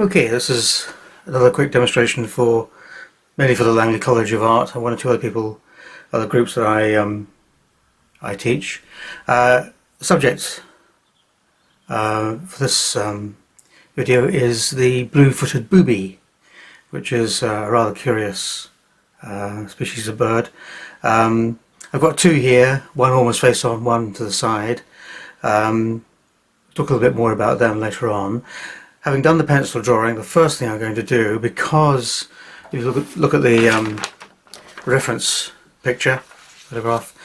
Okay, this is another quick demonstration mainly for the Langley College of Art and one or two other groups that I teach. Subject for this video is the Blue Footed Booby, which is a rather curious species of bird. I've got two here, one almost face on, one to the side. Talk a little bit more about them later on. Having done the pencil drawing, the first thing I'm going to do, because if you look at the reference photograph,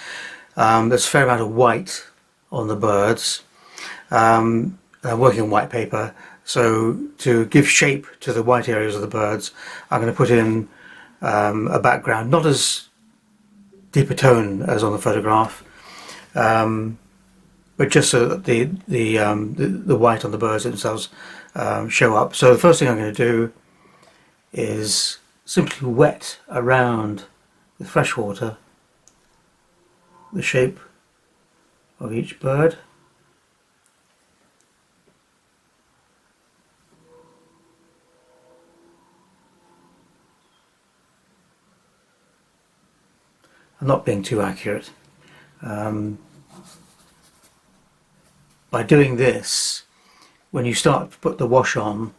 there's a fair amount of white on the birds. I'm working on white paper, so to give shape to the white areas of the birds, I'm going to put in a background, not as deep a tone as on the photograph, but just so that the white on the birds themselves show up. So the first thing I'm going to do is simply wet around with fresh water the shape of each bird. I'm not being too accurate. By doing this, when you start to put the wash on,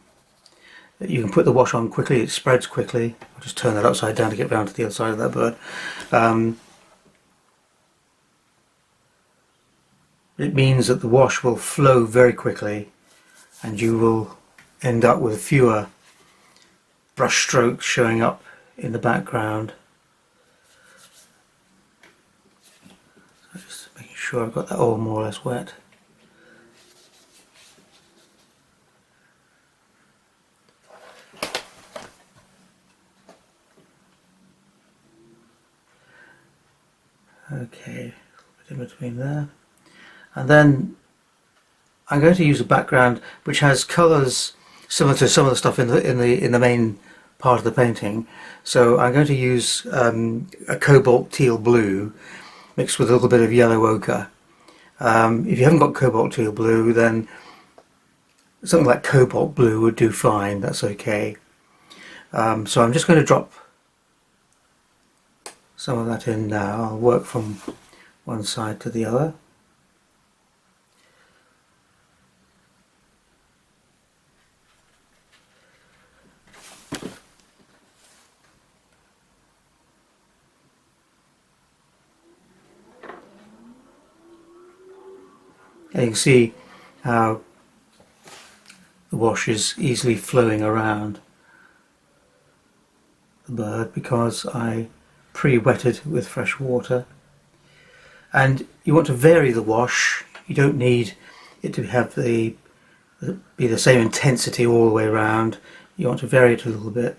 you can put the wash on quickly, it spreads quickly. I'll just turn that upside down to get round to the other side of that bird. It means that the wash will flow very quickly and you will end up with fewer brush strokes showing up in the background. So just making sure I've got that all more or less wet. Okay, put in between there, and then I'm going to use a background which has colours similar to some of the stuff in the main part of the painting. So I'm going to use a cobalt teal blue mixed with a little bit of yellow ochre. If you haven't got cobalt teal blue, then something like cobalt blue would do fine. That's okay. So I'm just going to drop some of that in now. I'll work from one side to the other. And you can see how the wash is easily flowing around the bird because I pre-wetted with fresh water. And you want to vary the wash. You don't need it to have be the same intensity all the way around. You want to vary it a little bit.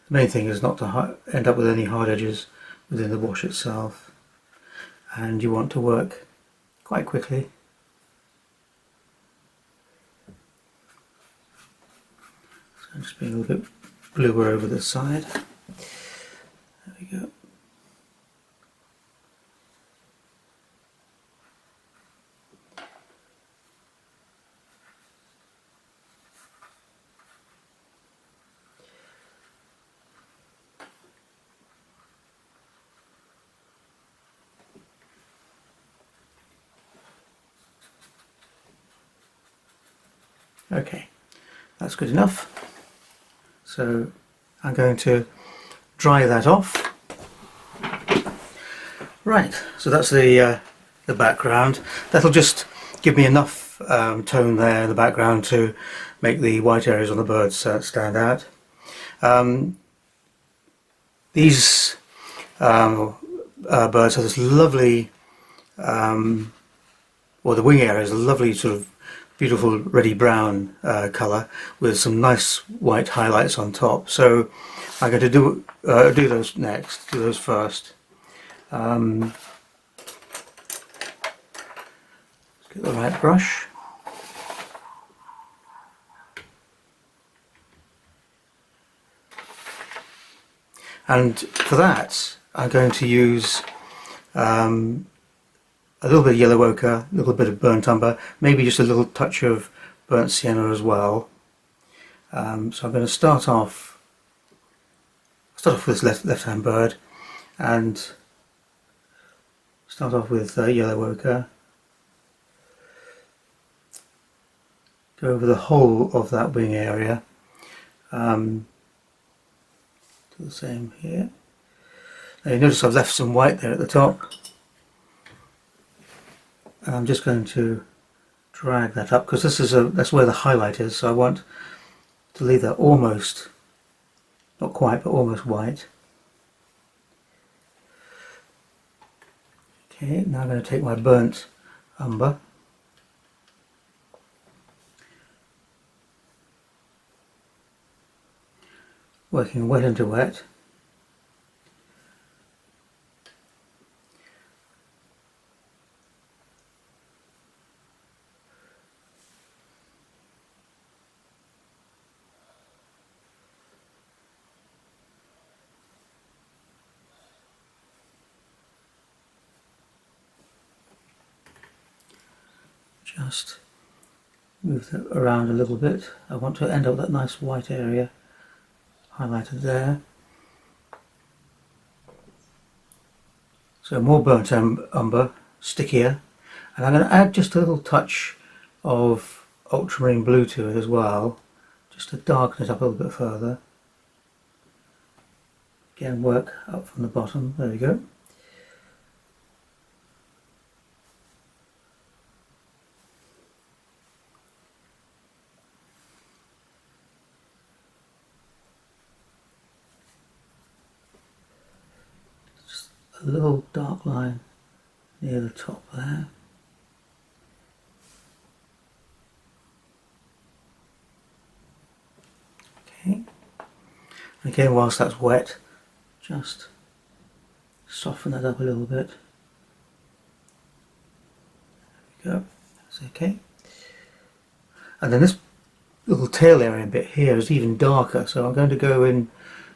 The main thing is not to end up with any hard edges within the wash itself, and you want to work quite quickly. So I'm just being a little bit bluer over the side. There we go. Okay, that's good enough. So I'm going to dry that off. Right, so that's the background. That'll just give me enough tone there in the background to make the white areas on the birds stand out. These birds have this lovely, well, the wing area is a lovely sort of beautiful reddy brown colour with some nice white highlights on top. So I'm going to do those next, do those first. Let's get the right brush. And for that I'm going to use a little bit of yellow ochre, a little bit of burnt umber, maybe just a little touch of burnt sienna as well. So I'm going to start off with this left-hand bird and start off with yellow ochre. Go over the whole of that wing area. Do the same here. Now you notice I've left some white there at the top. And I'm just going to drag that up because that's where the highlight is, so I want to leave that almost, not quite, but almost white. Okay, now I'm going to take my burnt umber. Working wet into wet. Just move that around a little bit. I want to end up with that nice white area highlighted there. So more burnt umber, stickier, and I'm going to add just a little touch of ultramarine blue to it as well, just to darken it up a little bit further. Again, work up from the bottom, there we go. A little dark line near the top there. Okay. And again, whilst that's wet, just soften that up a little bit. There we go. That's okay. And then this little tail area bit here is even darker, so I'm going to go in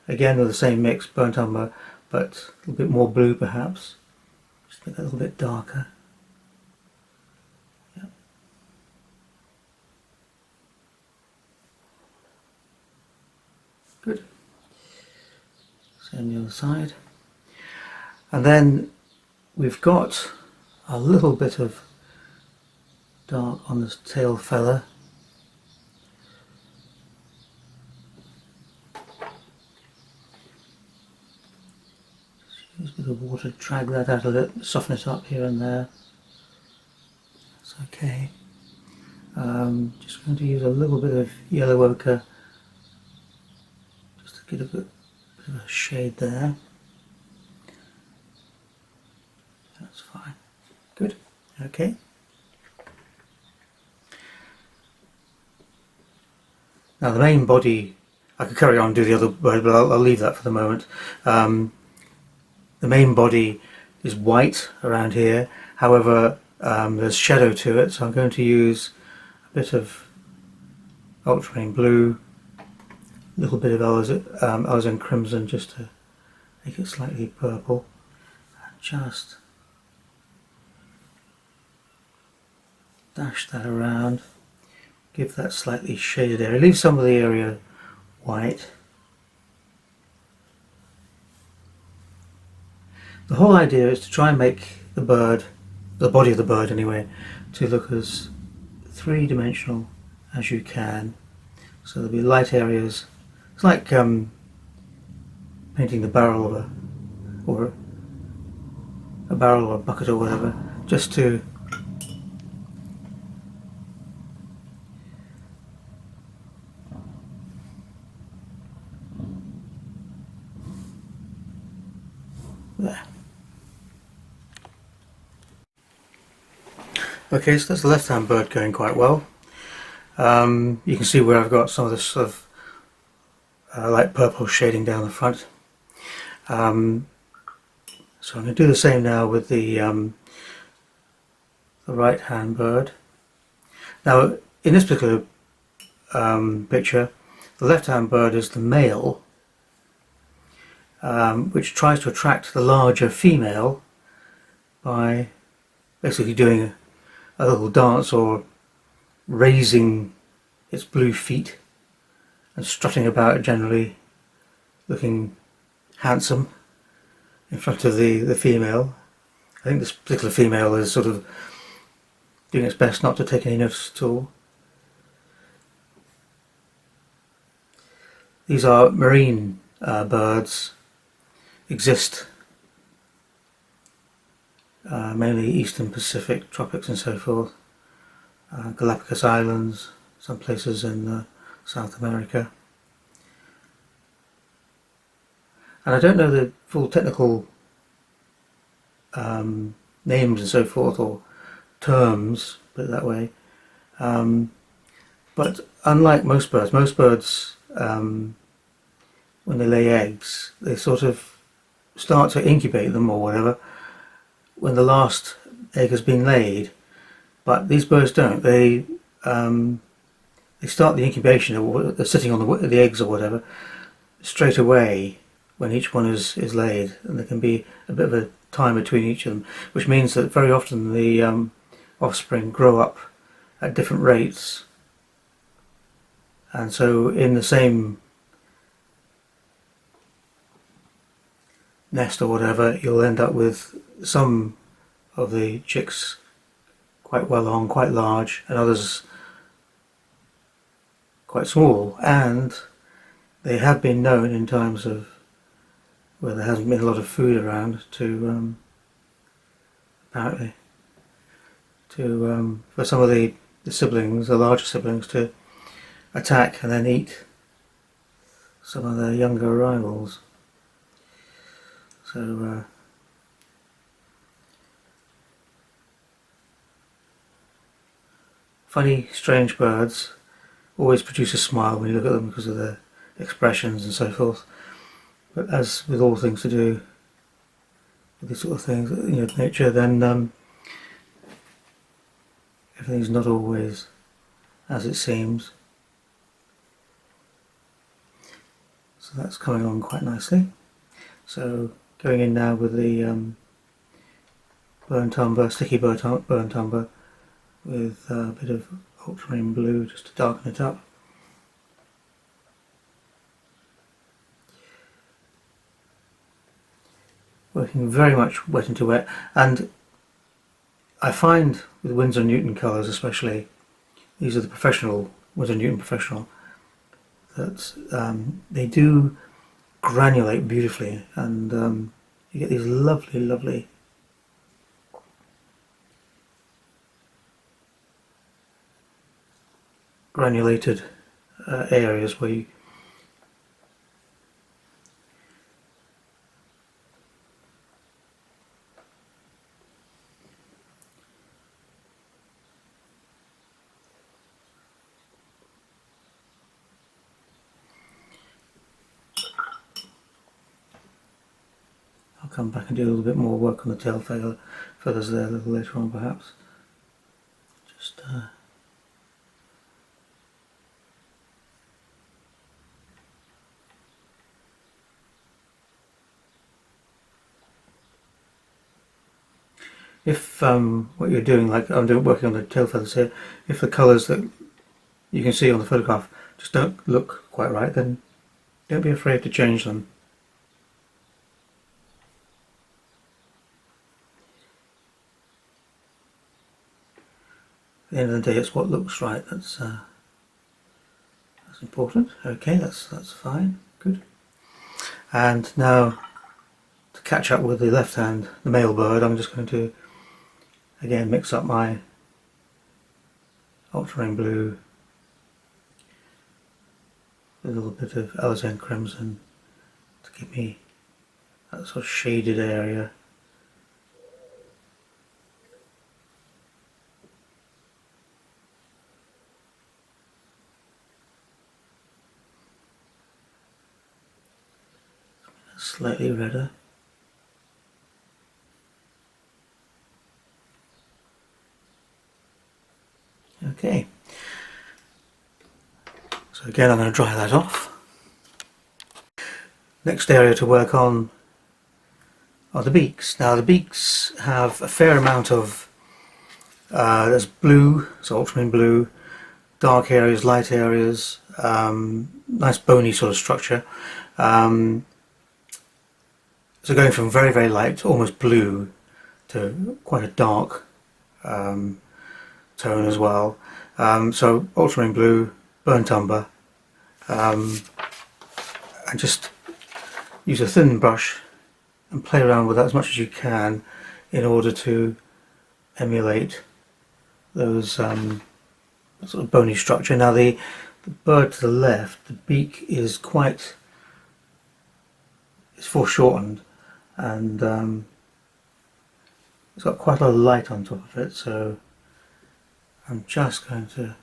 again with the same mix, burnt umber, but a little bit more blue perhaps, just make that a little bit darker. Yep. Good. Same the other side. And then we've got a little bit of dark on this tail feather. Use a bit of water to drag that out a little, soften it up here and there. That's okay. Just going to use a little bit of yellow ochre just to get a bit of a shade there. That's fine. Good. Okay. Now the main body, I could carry on and do the other bird, but I'll leave that for the moment. The main body is white around here, however there's shadow to it, so I'm going to use a bit of ultramarine blue, a little bit of alizarin crimson just to make it slightly purple, and just dash that around, give that slightly shaded area, leave some of the area white. The whole idea is to try and make the bird, the body of the bird anyway, to look as three-dimensional as you can. So there'll be light areas. It's like painting the barrel of a barrel or a bucket or whatever, just to there. Okay, so that's the left-hand bird going quite well. You can see where I've got some of this sort of light purple shading down the front. So I'm going to do the same now with the right-hand bird. Now, in this particular picture, the left-hand bird is the male, which tries to attract the larger female by basically doing a little dance or raising its blue feet and strutting about, generally looking handsome in front of the female. I think this particular female is sort of doing its best not to take any notice at all. These are marine birds, exist mainly Eastern Pacific, tropics and so forth, Galapagos Islands, some places in South America. And I don't know the full technical names and so forth, or terms, put it that way. But unlike most birds, when they lay eggs, they sort of start to incubate them or whatever when the last egg has been laid. But these birds don't. They start the incubation, or they're sitting on the eggs or whatever, straight away when each one is laid, and there can be a bit of a time between each of them, which means that very often the offspring grow up at different rates, and so in the same nest or whatever, you'll end up with some of the chicks quite well on, quite large, and others quite small. And they have been known in times of where there hasn't been a lot of food around to apparently to for some of the siblings, the larger siblings, to attack and then eat some of their younger rivals. So funny, strange birds always produce a smile when you look at them because of their expressions and so forth. But as with all things to do with these sort of things, nature, then everything's not always as it seems. So that's coming on quite nicely. So going in now with the burnt umber, sticky burnt umber, with a bit of ultramarine blue just to darken it up. Working very much wet into wet, and I find with Winsor & Newton colours especially, these are the professional, Winsor & Newton professional, that they do granulate beautifully, and you get these lovely granulated areas where you I'll come back and do a little bit more work on the tail feathers there a little later on, perhaps. Just if what you're doing, like I'm working on the tail feathers here, if the colours that you can see on the photograph just don't look quite right, then don't be afraid to change them. At the end of the day, it's what looks right that's important. Okay, that's fine, good. And now, to catch up with the left hand, the male bird, I'm just going to again mix up my ultramarine blue with a little bit of alizarin crimson to give me that sort of shaded area. Slightly redder. Okay, so again I'm going to dry that off. Next area to work on are the beaks. Now the beaks have a fair amount of there's blue, so ultramarine blue, dark areas, light areas, nice bony sort of structure. So going from very, very light, almost blue, to quite a dark tone as well. So ultramarine blue, burnt umber, and just use a thin brush and play around with that as much as you can in order to emulate those sort of bony structure. Now the bird to the left, the beak is it's foreshortened, and it's got quite a lot of light on top of it, so I'm just going to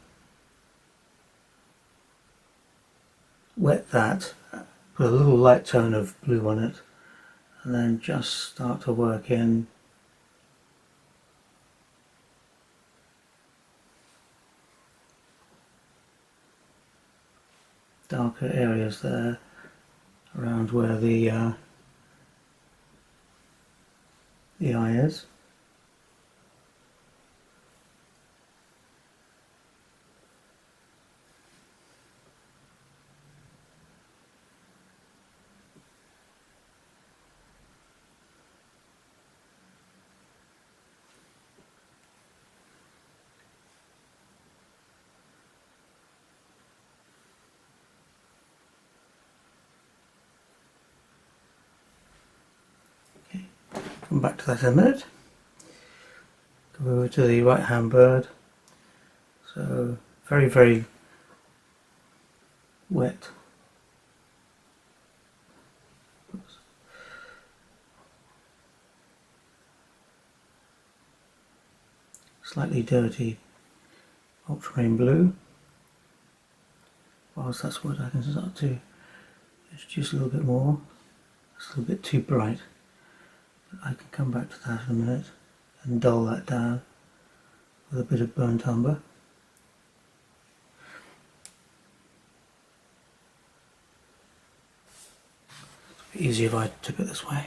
wet that, put a little light tone of blue on it, and then just start to work in darker areas there around where the eye is. Come back to that in a minute. Go over to the right hand bird. So very, very wet. Oops. Slightly dirty ultramarine blue. Whilst that's what I can start to introduce a little bit more. It's a little bit too bright. I can come back to that in a minute and dull that down with a bit of burnt umber. It's easier if I took it this way.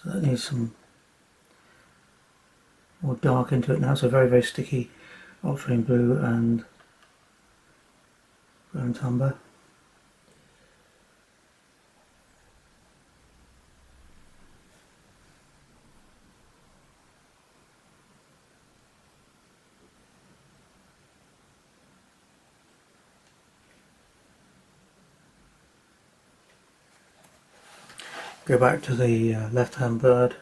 So that needs some more dark into it now, so very, very sticky ultramarine blue and burnt umber. Go back to the left hand bird,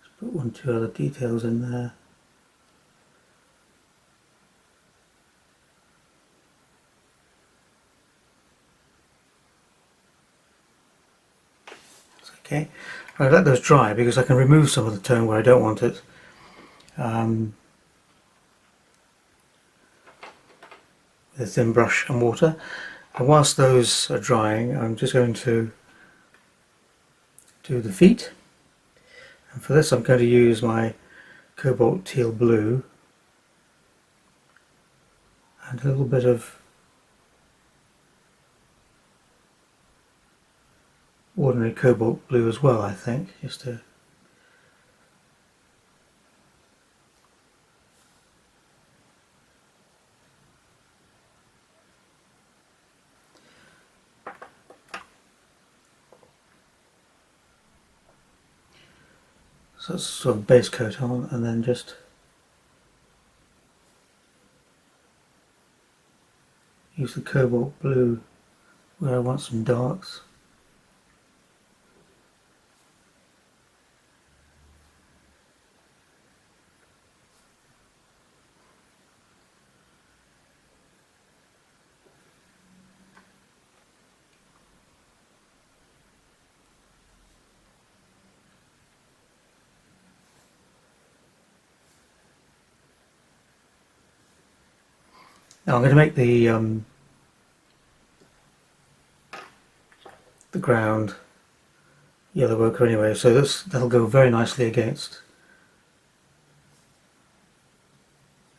just put 1 or 2 other details in there. That's okay. I let those dry because I can remove some of the tone where I don't want it. With a thin brush and water. And whilst those are drying, I'm just going to do the feet, and for this I'm going to use my cobalt teal blue and a little bit of ordinary cobalt blue as well, I think, just to so it's sort of base coat on, and then just use the cobalt blue where I want some darks. Now I'm going to make the ground yellow ochre anyway, so that'll go very nicely against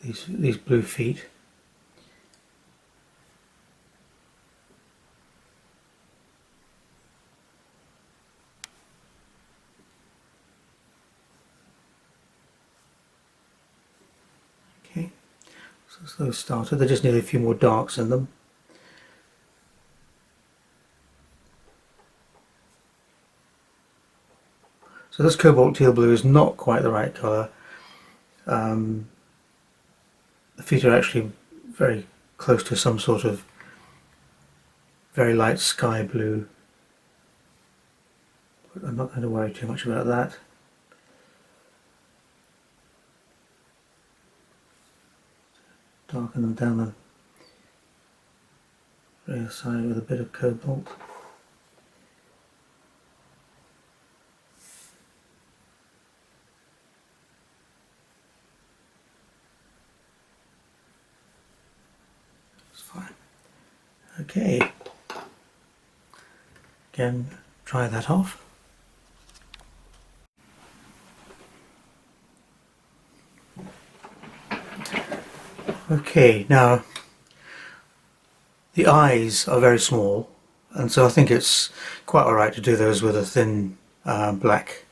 these blue feet. Okay, so that's those started. They just need a few more darks in them. So this cobalt teal blue is not quite the right colour. The feet are actually very close to some sort of very light sky blue, but I'm not going to worry too much about that. Darken them down the rear side with a bit of cobalt. That's fine. Okay. Again, try that off. Okay, now the eyes are very small, and so I think it's quite alright to do those with a thin black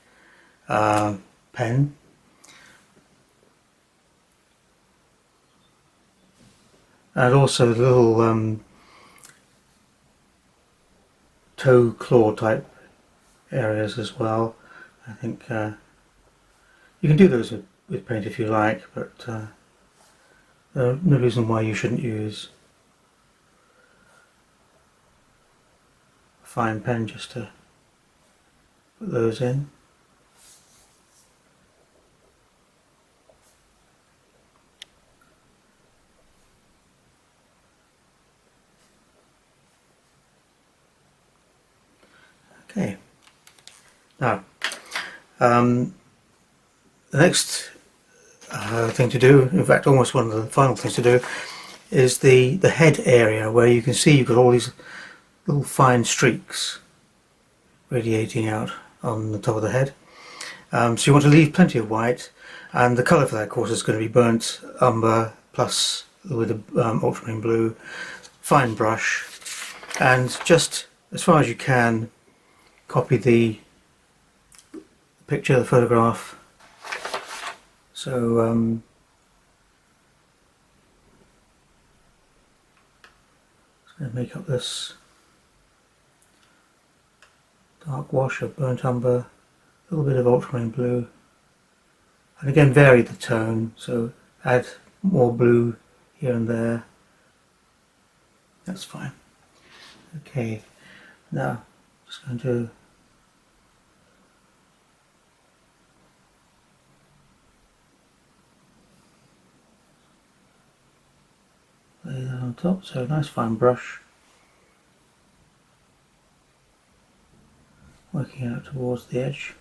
pen. And also the little toe claw type areas as well. I think you can do those with paint if you like, but there's no reason why you shouldn't use a fine pen just to put those in. Okay, now the next thing to do, in fact almost one of the final things to do, is the head area, where you can see you've got all these little fine streaks radiating out on the top of the head. So you want to leave plenty of white, and the colour for that of course is going to be burnt umber plus with a ultramarine blue, fine brush, and just as far as you can copy the picture, the photograph. So just going to make up this dark wash of burnt umber, a little bit of ultramarine blue, and again vary the tone, so add more blue here and there. That's fine. Okay, now just going to lay that on top, so a nice fine brush, working out towards the edge,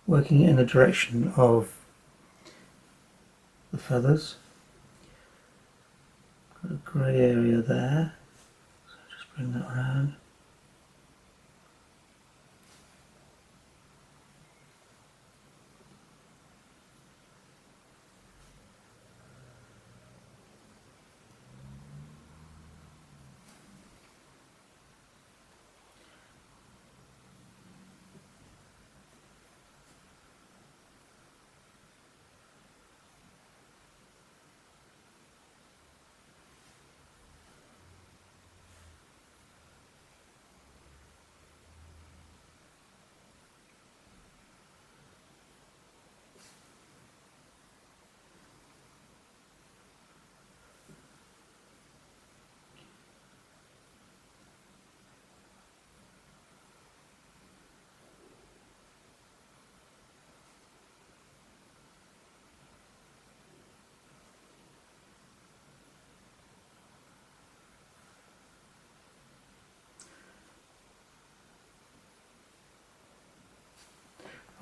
working in the direction of the feathers. Got a grey area there, so just bring that around.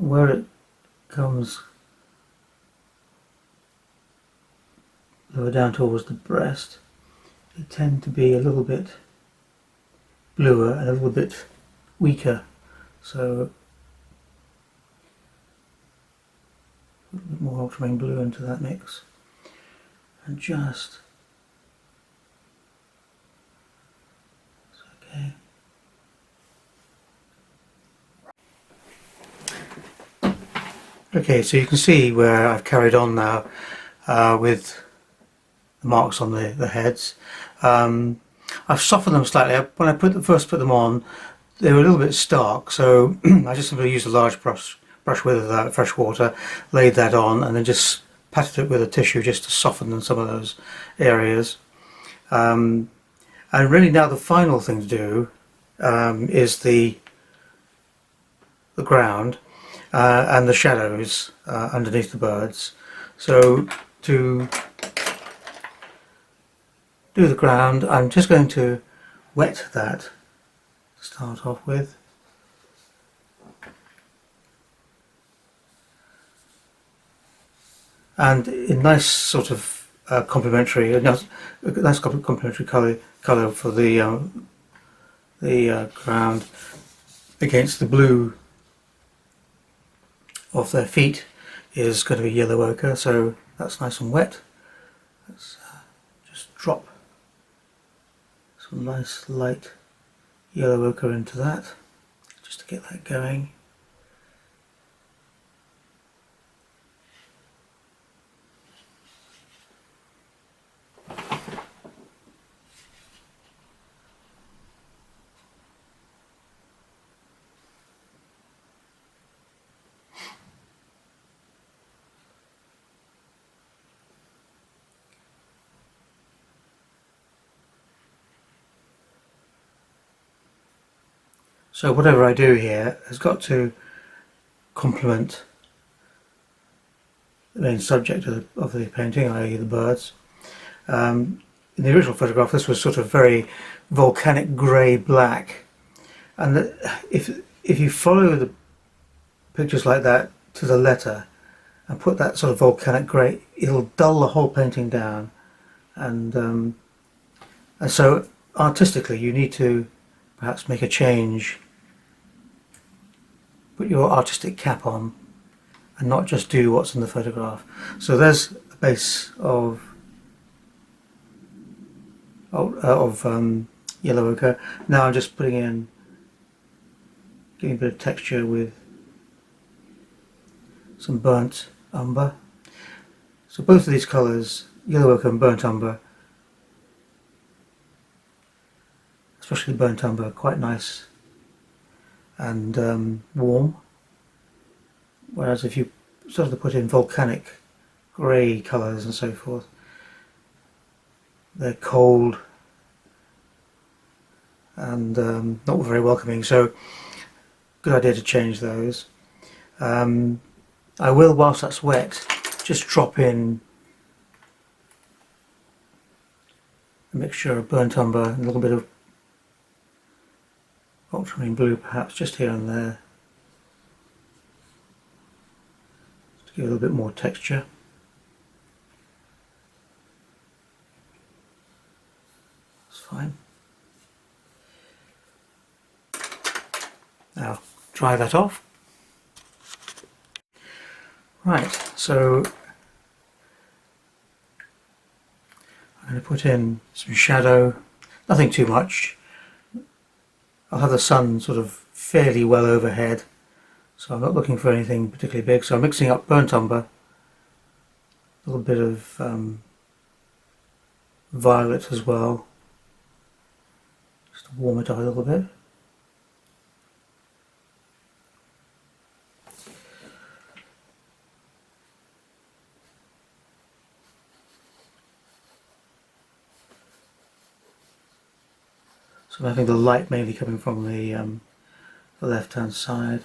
Where it comes lower down towards the breast, they tend to be a little bit bluer and a little bit weaker. So a little bit more ultramarine blue into that mix, and just okay. Okay, so you can see where I've carried on now with the marks on the heads. I've softened them slightly. When I first put them on, they were a little bit stark, so I just simply used a large brush with fresh water, laid that on, and then just patted it with a tissue just to soften some of those areas. And really now the final thing to do is the ground and the shadows underneath the birds. So to do the ground, I'm just going to wet that to start off with. And in nice sort of complementary colour for the ground against the blue of their feet is going to be yellow ochre, so that's nice and wet. Let's just drop some nice light yellow ochre into that, just to get that going. So whatever I do here has got to complement the main subject of the painting, i.e. the birds. In the original photograph this was sort of very volcanic grey-black, and if you follow the pictures like that to the letter and put that sort of volcanic grey, it'll dull the whole painting down, and so artistically you need to perhaps make a change. Put your artistic cap on and not just do what's in the photograph. So there's a base of yellow ochre. Now I'm just getting a bit of texture with some burnt umber. So both of these colours, yellow ochre and burnt umber, especially the burnt umber, are quite nice and warm, whereas if you sort of put in volcanic grey colours and so forth, they're cold and not very welcoming. So good idea to change those. I will, whilst that's wet, just drop in a mixture of burnt umber and a little bit of ultramarine blue, perhaps just here and there, to give a little bit more texture. That's fine. Now dry that off. Right, so I'm going to put in some shadow, nothing too much. I'll have the sun sort of fairly well overhead, so I'm not looking for anything particularly big. So I'm mixing up burnt umber, a little bit of violet as well, just to warm it up a little bit. So I'm having the light mainly coming from the left hand side.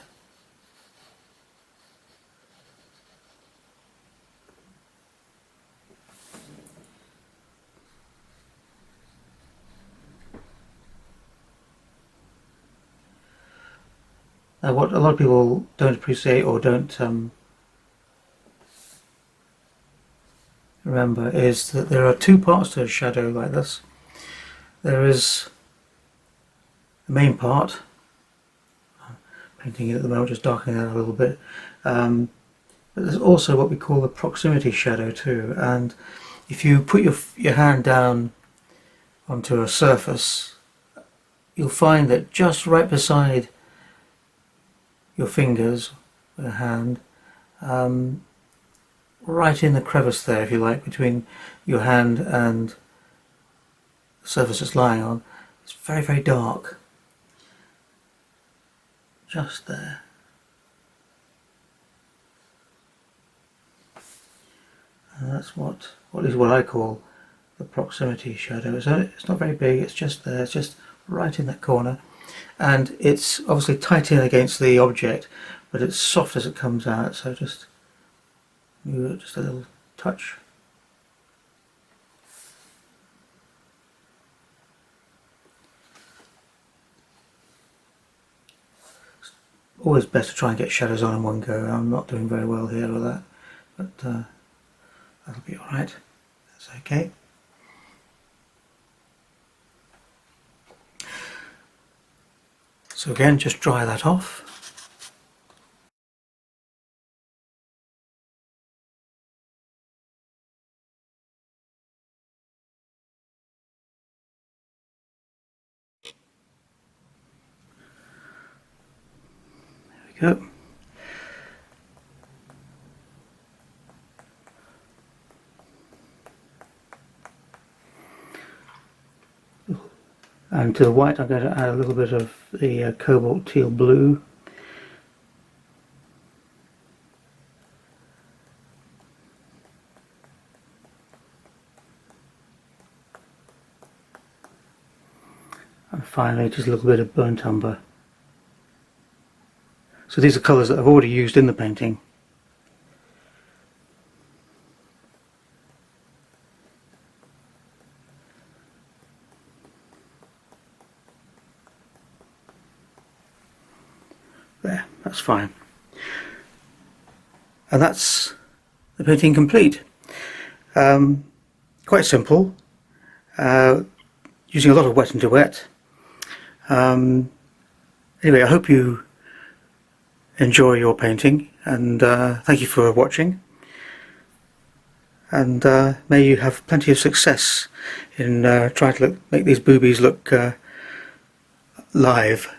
Now what a lot of people don't appreciate or don't remember is that there are two parts to a shadow like this. There is the main part, I'm painting it at the moment, just darkening that a little bit, but there's also what we call the proximity shadow too, and if you put your hand down onto a surface, you'll find that just right beside your fingers, your hand, right in the crevice there, if you like, between your hand and the surface it's lying on, it's very, very dark. Just there. And that's what I call the proximity shadow. So it's not very big, it's just there, it's just right in that corner. And it's obviously tight in against the object, but it's soft as it comes out, so just move it just a little touch. It's always best to try and get shadows on in one go. I'm not doing very well here with that, but that'll be alright. That's okay. So again, just dry that off. There we go. And to the white I'm going to add a little bit of the cobalt teal blue. And finally just a little bit of burnt umber. So these are colours that I've already used in the painting. There, that's fine. And that's the painting complete. Quite simple, using a lot of wet and to wet. Anyway, I hope you enjoy your painting, and thank you for watching, and may you have plenty of success in trying to make these boobies look live.